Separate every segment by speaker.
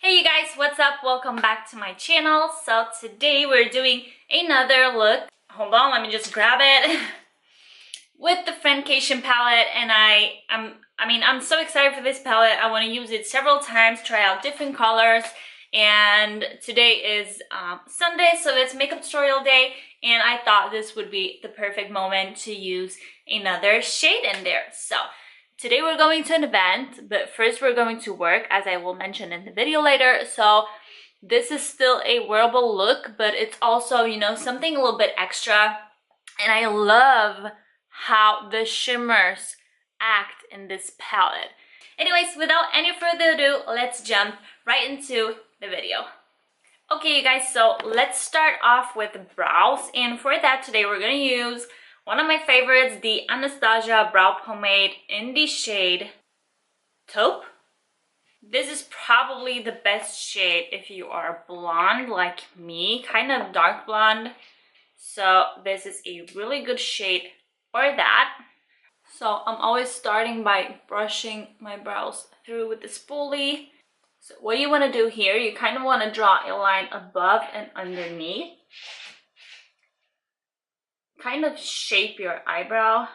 Speaker 1: Hey you guys, what's up? Welcome back to my channel. So today we're doing another look. Hold on, let me just grab it. With the Friendcation palette, and I'm so excited for this palette. I want to use it several times, try out different colors. And today is Sunday, so it's makeup tutorial day, and I thought this would be the perfect moment to use another shade in there. So today we're going to an event, but first we're going to work, as I will mention in the video later. So this is still a wearable look, but it's also, you know, something a little bit extra. And I love how the shimmers act in this palette. Anyways, without any further ado, let's jump right into the video. Okay, you guys, so let's start off with brows. And for that, today we're going to use one of my favorites, the Anastasia brow pomade in the shade Taupe. This is probably the best shade if you are blonde like me, kind of dark blonde. So this is a really good shade for that. So I'm always starting by brushing my brows through with the spoolie. So what you want to do here, you kind of want to draw a line above and underneath. Kind of shape your eyebrow.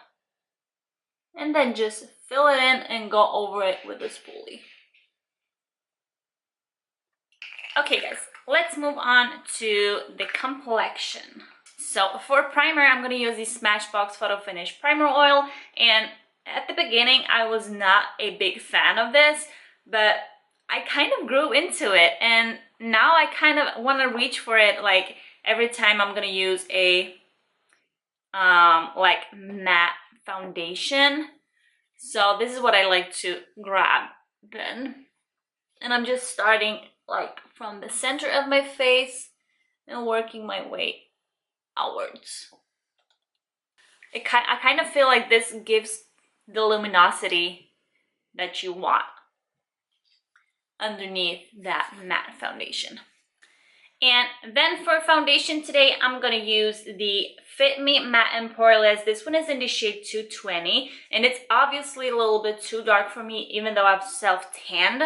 Speaker 1: And then just fill it in and go over it with the spoolie. Okay guys, let's move on to the complexion. So for primer, I'm going to use the SMASHBOX Photo Finish Primer Oil. And at the beginning, I was not a big fan of this, but I kind of grew into it. And now I kind of want to reach for it like every time I'm going to use a like matte foundation. So this is what I like to grab then. And I'm just starting like from the center of my face and working my way outwards. I kind of feel like this gives the luminosity that you want underneath that matte foundation. And then for foundation today, I'm going to use the Fit Me Matte Poreless. This one is in the shade 220, and it's obviously a little bit too dark for me, even though I've self-tanned.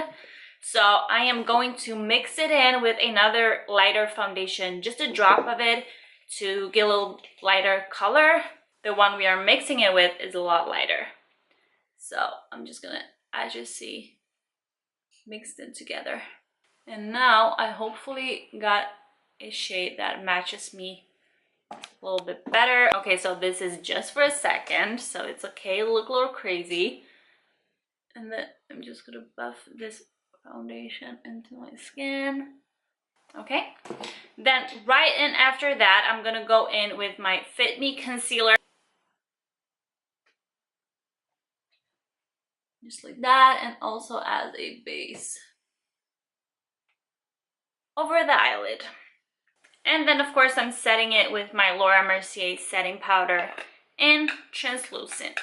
Speaker 1: So I am going to mix it in with another lighter foundation, just a drop of it, to get a little lighter color. The one we are mixing it with is a lot lighter. So I'm just gonna, as you see, mix them together. And now I hopefully got a shade that matches me a little bit better. Okay, so this is just for a second, so it's okay to look a little crazy. And then I'm just gonna buff this foundation into my skin. Okay, then right in after that, I'm gonna go in with my Fit Me concealer, just like that, and also as a base over the eyelid. And then of course I'm setting it with my Laura Mercier setting powder in translucent.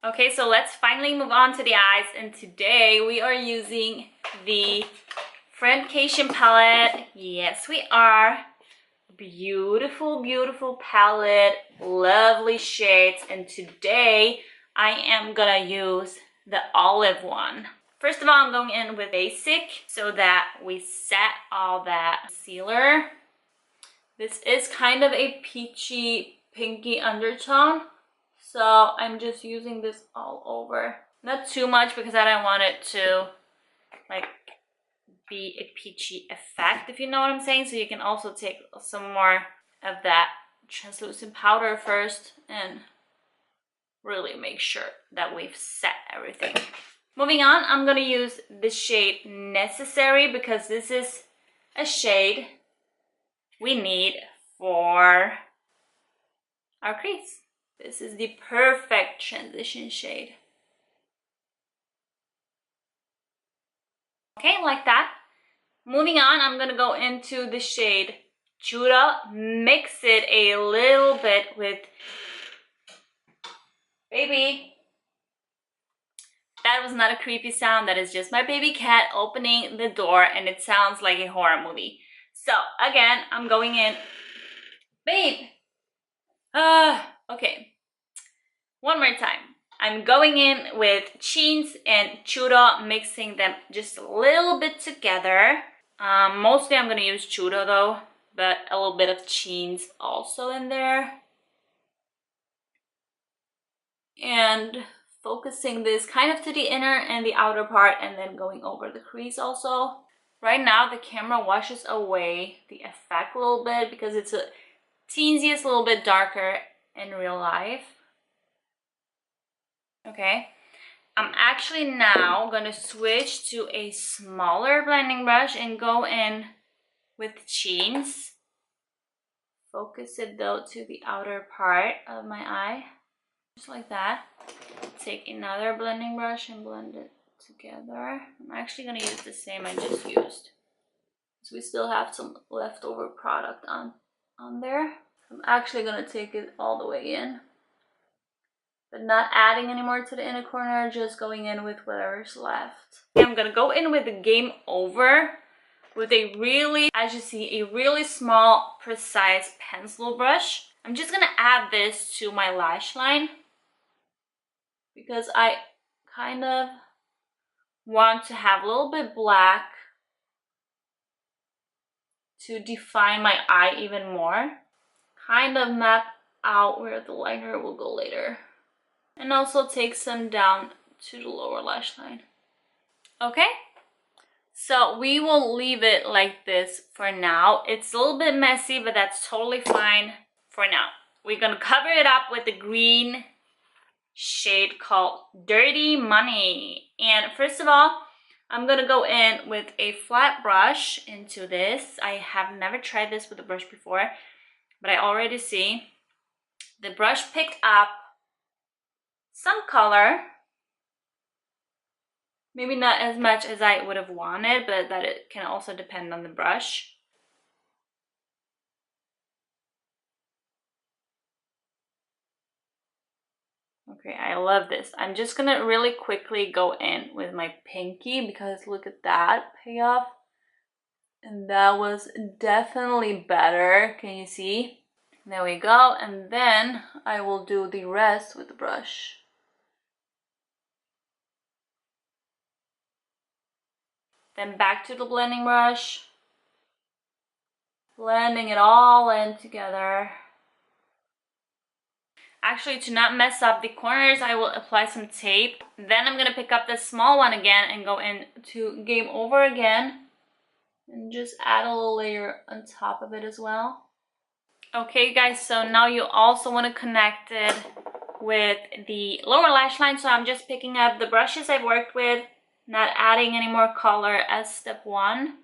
Speaker 1: Okay, so let's finally move on to the eyes, and today we are using the Friendcation palette. Yes, we are. Beautiful, beautiful palette, lovely shades, and today I am gonna use the olive one. First of all, I'm going in with basic so that we set all that concealer. This is kind of a peachy, pinky undertone, so I'm just using this all over. Not too much because I don't want it to like be a peachy effect, if you know what I'm saying. So you can also take some more of that translucent powder first and really make sure that we've set everything. Moving on, I'm going to use the shade Necessary because this is a shade we need for our crease. This is the perfect transition shade. Okay, like that. Moving on, I'm going to go into the shade Judah, mix it a little bit with, baby, that was not a creepy sound, that is just my baby cat opening the door, and it sounds like a horror movie. So again, I'm going in, babe, okay, one more time. I'm going in with Chins and Churro, mixing them just a little bit together. Mostly I'm gonna use Churro though, but a little bit of Chins also in there. And focusing this kind of to the inner and the outer part, and then going over the crease also. Right now the camera washes away the effect a little bit because it's a teensiest, a little bit darker in real life. Okay, I'm actually now gonna switch to a smaller blending brush and go in with Chins. Focus it though to the outer part of my eye, just like that. Take another blending brush and blend it together. I'm actually gonna use the same I just used, so we still have some leftover product on there. I'm actually gonna take it all the way in, but not adding any more to the inner corner, just going in with whatever's left. I'm gonna go in with the Game Over with a really, as you see, a really small, precise pencil brush. I'm just gonna add this to my lash line because I kind of want to have a little bit black to define my eye even more. Kind of map out where the liner will go later. And also take some down to the lower lash line. Okay, so we will leave it like this for now. It's a little bit messy, but that's totally fine for now. We're gonna cover it up with the green shade called Dirty Money. And first of all, I'm gonna go in with a flat brush into this. I have never tried this with a brush before, but I already see the brush picked up some color. Maybe not as much as I would have wanted, but that it can also depend on the brush. Okay, I love this. I'm just gonna really quickly go in with my pinky because look at that payoff. And that was definitely better. Can you see? There we go. And then I will do the rest with the brush. Then back to the blending brush. Blending it all in together. Actually, to not mess up the corners, I will apply some tape. Then I'm gonna pick up the small one again and go into Game Over again. And just add a little layer on top of it as well. Okay guys, so now you also want to connect it with the lower lash line. So I'm just picking up the brushes I've worked with, not adding any more color as step one.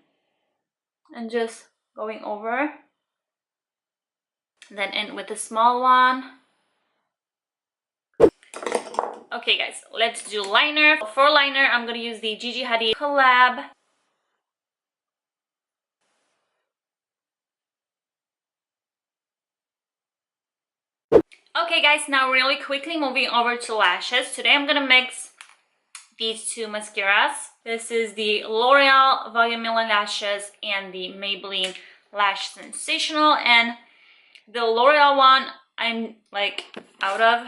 Speaker 1: And just going over. Then in with the small one. Okay guys, let's do liner. For liner, I'm going to use the Gigi Hadid collab. Okay guys, now really quickly moving over to lashes. Today I'm going to mix these two mascaras. This is the L'Oreal Volume Million Lashes and the Maybelline Lash Sensational. And the L'Oreal one, I'm like out of.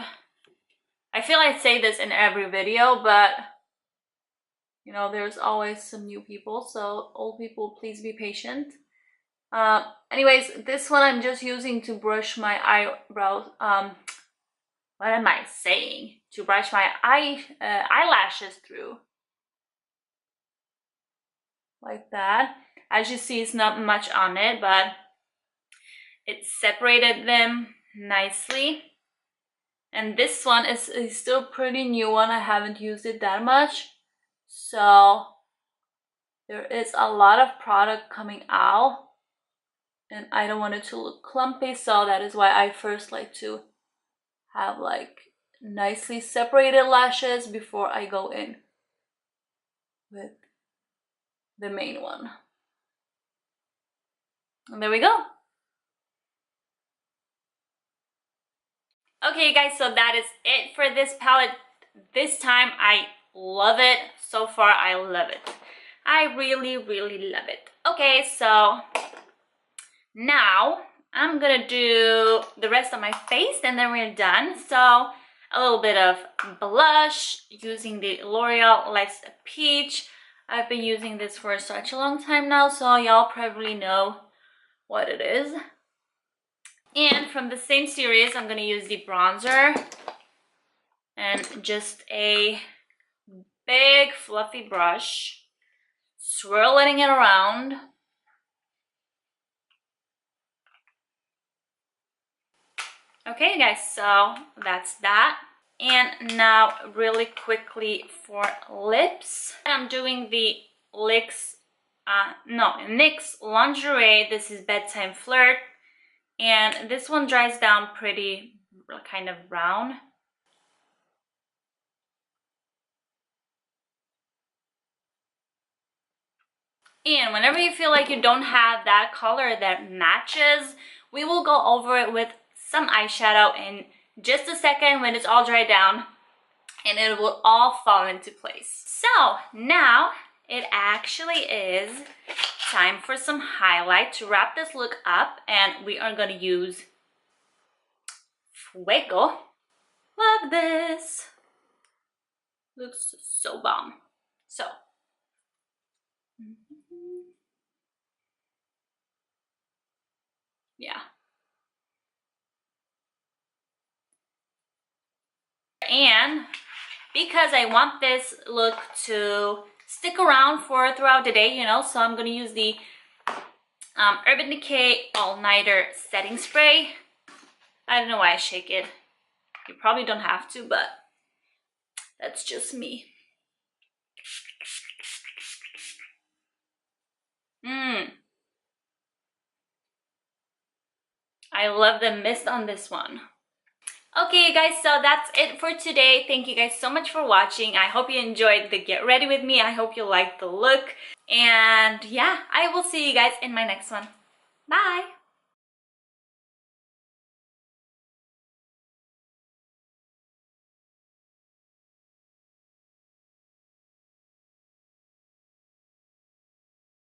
Speaker 1: I feel I say this in every video, but you know, there's always some new people, so old people, please be patient. Anyways, this one I'm just using to brush my eyebrows. What am I saying? To brush my eyelashes through. Like that. As you see, it's not much on it, but it separated them nicely. And this one is still a pretty new one. I haven't used it that much. So there is a lot of product coming out. And I don't want it to look clumpy. So that is why I first like to have like nicely separated lashes before I go in with the main one. And there we go. Okay guys, so that is it for this palette this time. I love it. So far, I love it. I really, really love it. Okay, so now I'm gonna do the rest of my face and then we're done. So a little bit of blush using the L'Oreal Life's Peach. I've been using this for such a long time now, so y'all probably know what it is. And from the same series, I'm gonna use the bronzer and just a big fluffy brush, swirling it around. Okay guys, so that's that. And now really quickly for lips, I'm doing the NYX Lingerie. This is Bedtime Flirt, and this one dries down pretty kind of brown. And whenever you feel like you don't have that color that matches, we will go over it with some eyeshadow in just a second when it's all dried down, and it will all fall into place. So now it actually is time for some highlight to wrap this look up, and we are going to use Fuego. Love this. Looks so bomb. So yeah. And because I want this look to stick around for throughout the day, you know, so I'm gonna use the Urban Decay All Nighter Setting Spray. I don't know why I shake it. You probably don't have to, but that's just me. I love the mist on this one. Okay guys, so that's it for today. Thank you guys so much for watching. I hope you enjoyed the get ready with me. I hope you liked the look. And yeah, I will see you guys in my next one. Bye!